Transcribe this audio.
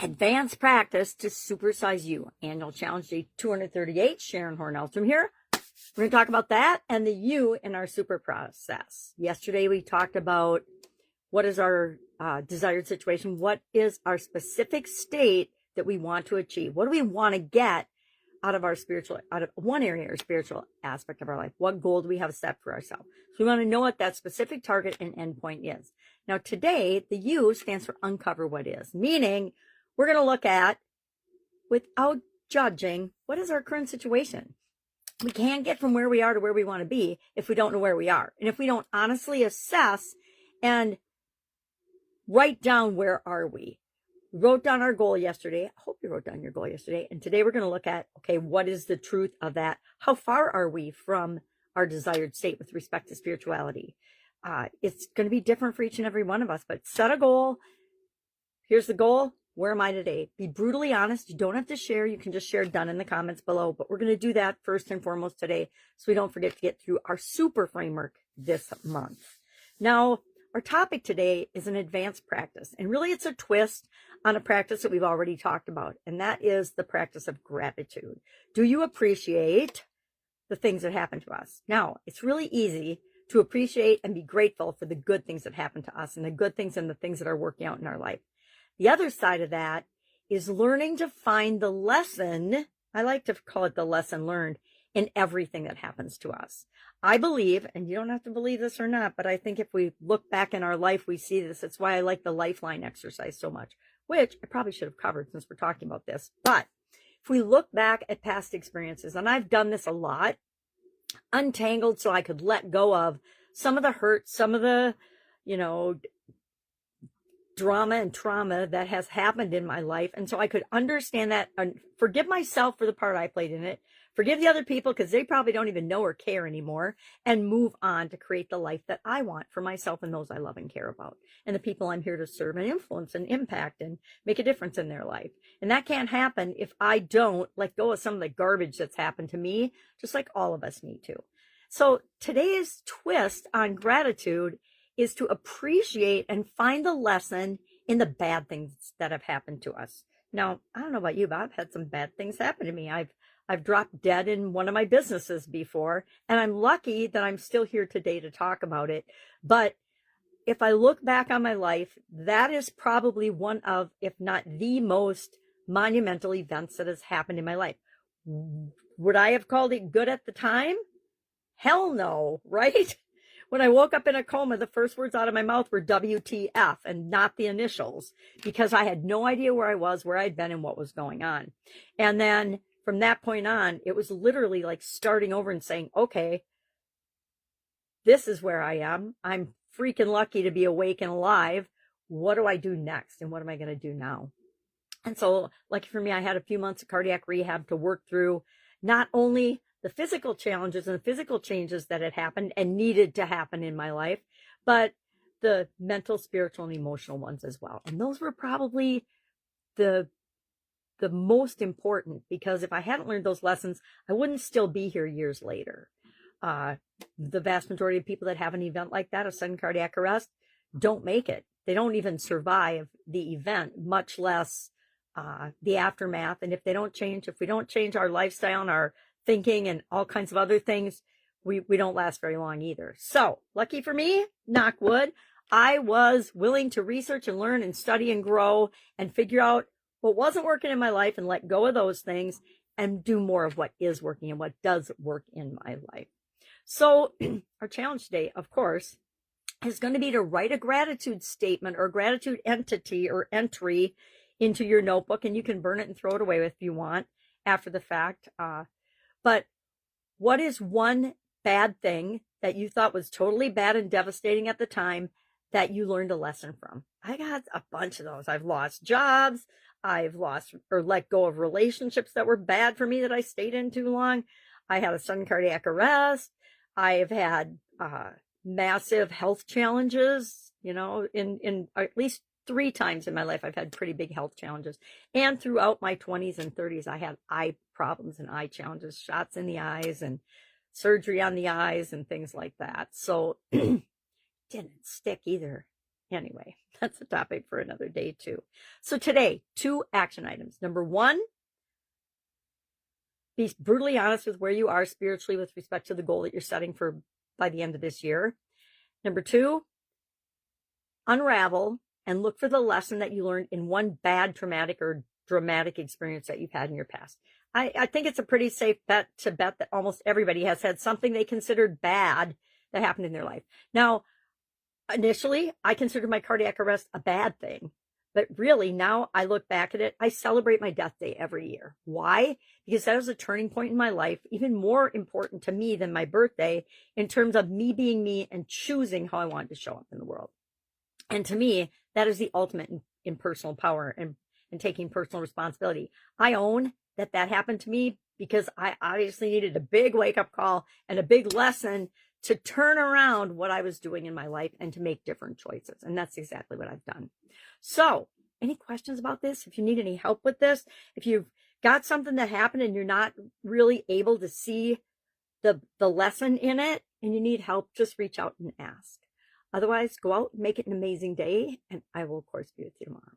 Advanced practice to supersize you. Annual challenge day 238. Sharon Horne-Ellstrom here. We're going to talk about that and the you in our super process. Yesterday we talked about what is our desired situation. What is our specific state that we want to achieve? What do we want to get out of one area or spiritual aspect of our life? What goal do we have set for ourselves? So we want to know what that specific target and endpoint is. Now today, the U stands for uncover what is, meaning we're going to look at, without judging, what is our current situation? We can't get from where we are to where we want to be if we don't know where we are. And if we don't honestly assess and write down where are we. We wrote down our goal yesterday. I hope you wrote down your goal yesterday. And today we're going to look at, okay, what is the truth of that? How far are we from our desired state with respect to spirituality? It's going to be different for each and every one of us, but set a goal. Here's the goal. Where am I today? Be brutally honest. You don't have to share. You can just share done in the comments below, but we're going to do that first and foremost today so we don't forget to get through our super framework this month. Now, our topic today is an advanced practice, and really it's a twist on a practice that we've already talked about, and that is the practice of gratitude. Do you appreciate the things that happen to us? Now, it's really easy to appreciate and be grateful for the good things that happen to us and the good things and the things that are working out in our life. The other side of that is learning to find the lesson. I like to call it the lesson learned in everything that happens to us. I believe, and you don't have to believe this or not, but I think if we look back in our life, we see this. It's why I like the lifeline exercise so much, which I probably should have covered since we're talking about this. But if we look back at past experiences, and I've done this a lot, untangled so I could let go of some of the hurt, some of the, drama and trauma that has happened in my life. And so I could understand that and forgive myself for the part I played in it, forgive the other people because they probably don't even know or care anymore, and move on to create the life that I want for myself and those I love and care about, and the people I'm here to serve and influence and impact and make a difference in their life. And that can't happen if I don't let go of some of the garbage that's happened to me, just like all of us need to. So today's twist on gratitude is to appreciate and find the lesson in the bad things that have happened to us. Now, I don't know about you, but I've had some bad things happen to me. I've dropped dead in one of my businesses before, and I'm lucky that I'm still here today to talk about it. But if I look back on my life, that is probably one of, if not the most monumental events that has happened in my life. Would I have called it good at the time? Hell no, right? When I woke up in a coma, the first words out of my mouth were WTF and not the initials, because I had no idea where I was, where I'd been, and what was going on. And then from that point on, it was literally like starting over and saying, okay, this is where I am. I'm freaking lucky to be awake and alive. What do I do next? And what am I going to do now? And so, lucky for me, I had a few months of cardiac rehab to work through not only the physical challenges and the physical changes that had happened and needed to happen in my life, but the mental, spiritual, and emotional ones as well. And those were probably the most important, because if I hadn't learned those lessons, I wouldn't still be here years later. The vast majority of people that have an event like that, a sudden cardiac arrest, don't make it. They don't even survive the event, much less the aftermath. And if we don't change our lifestyle and our thinking and all kinds of other things, we don't last very long either. So lucky for me, knock wood, I was willing to research and learn and study and grow and figure out what wasn't working in my life and let go of those things and do more of what is working and what does work in my life. So our challenge today, of course, is going to be to write a gratitude statement or gratitude entity or entry into your notebook, and you can burn it and throw it away if you want after the fact. But what is one bad thing that you thought was totally bad and devastating at the time that you learned a lesson from? I got a bunch of those. I've lost jobs. I've lost or let go of relationships that were bad for me that I stayed in too long. I had a sudden cardiac arrest. I've had massive health challenges, in at least 3 times in my life, I've had pretty big health challenges. And throughout my 20s and 30s, I had eye problems and eye challenges, shots in the eyes and surgery on the eyes and things like that. So didn't stick either. Anyway, that's a topic for another day too. So today, 2 action items. Number 1, be brutally honest with where you are spiritually with respect to the goal that you're setting for by the end of this year. Number 2, unravel and look for the lesson that you learned in one bad traumatic or dramatic experience that you've had in your past. I think it's a pretty safe bet to bet that almost everybody has had something they considered bad that happened in their life. Now, initially, I considered my cardiac arrest a bad thing. But really, now I look back at it, I celebrate my death day every year. Why? Because that was a turning point in my life, even more important to me than my birthday, in terms of me being me and choosing how I wanted to show up in the world. And to me, that is the ultimate in personal power and taking personal responsibility. I own that happened to me because I obviously needed a big wake-up call and a big lesson to turn around what I was doing in my life and to make different choices. And that's exactly what I've done. So, any questions about this? If you need any help with this, if you've got something that happened and you're not really able to see the lesson in it and you need help, just reach out and ask. Otherwise, go out and make it an amazing day. And I will, of course, be with you tomorrow.